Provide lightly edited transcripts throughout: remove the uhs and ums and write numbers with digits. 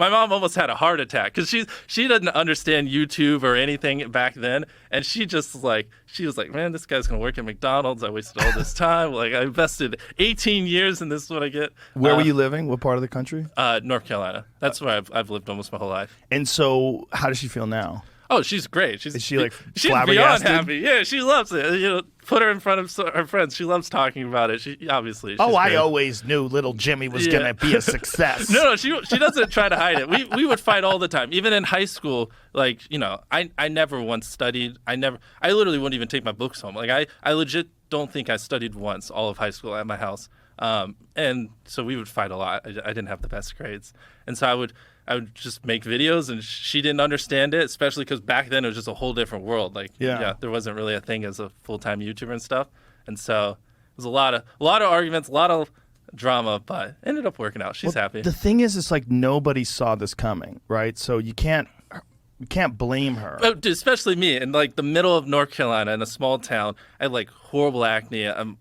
My mom almost had a heart attack because she didn't understand YouTube or anything back then, and she was like, man, this guy's gonna work at McDonald's. I wasted all this time. Like I invested 18 years, and this is what I get. Where were you living? What part of the country? North Carolina. That's where I've lived almost my whole life. And so, how does she feel now? Oh, she's great. Is she like she's beyond flabbergasted? happy. Yeah, she loves it. You know, put her in front of her friends. She loves talking about it. She obviously. Oh, I great. always knew little Jimmy was gonna be a success. No, she doesn't try to hide it. We would fight all the time. Even in high school, like, you know, I never once studied. I literally wouldn't even take my books home. Like I legit don't think I studied once all of high school at my house. And so we would fight a lot. I didn't have the best grades, and so I would just make videos, and she didn't understand it, especially because back then it was just a whole different world. Like, yeah, there wasn't really a thing as a full-time YouTuber and stuff, and so it was a lot of arguments, a lot of drama, but it ended up working out. She's happy. The thing is, it's like nobody saw this coming, right? So you can't blame her. Oh, dude, especially me in like the middle of North Carolina in a small town. I had like horrible acne. I'm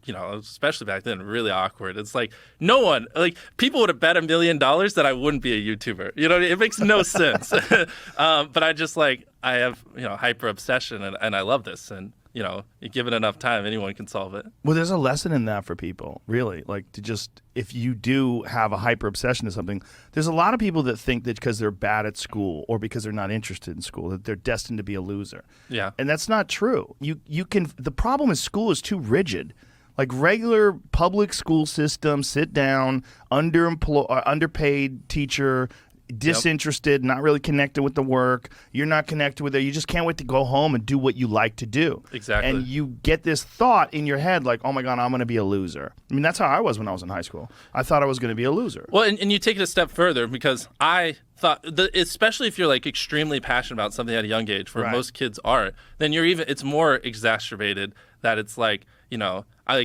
you know, especially back then, really awkward. It's like no one, like people would have bet $1 million that I wouldn't be a YouTuber. You know, it makes no sense. But I just like, I have, you know, hyper obsession and I love this. And, you know, you give it enough time, anyone can solve it. Well, there's a lesson in that for people, really. Like to just, if you do have a hyper obsession to something, there's a lot of people that think that because they're bad at school or because they're not interested in school, that they're destined to be a loser. Yeah. And that's not true. You can, the problem is school is too rigid. Like regular public school system, sit down, underpaid teacher, disinterested, not really connected with the work. You're not connected with it. You just can't wait to go home and do what you like to do. Exactly. And you get this thought in your head like, oh my God, I'm going to be a loser. I mean, that's how I was when I was in high school. I thought I was going to be a loser. Well, and you take it a step further because I thought, especially if you're like extremely passionate about something at a young age, where most kids are, then it's more exacerbated that it's like, you know, I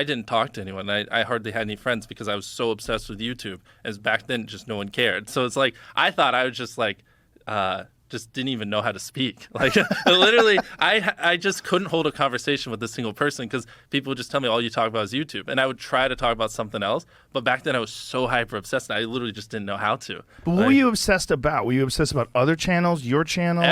didn't talk to anyone. I hardly had any friends because I was so obsessed with YouTube. As back then, just no one cared. So it's like I thought I was just like, just didn't even know how to speak. Like literally, I just couldn't hold a conversation with a single person because people would just tell me all you talk about is YouTube, and I would try to talk about something else. But back then, I was so hyper obsessed, I literally just didn't know how to. But what were you obsessed about? Were you obsessed about other channels, your channel?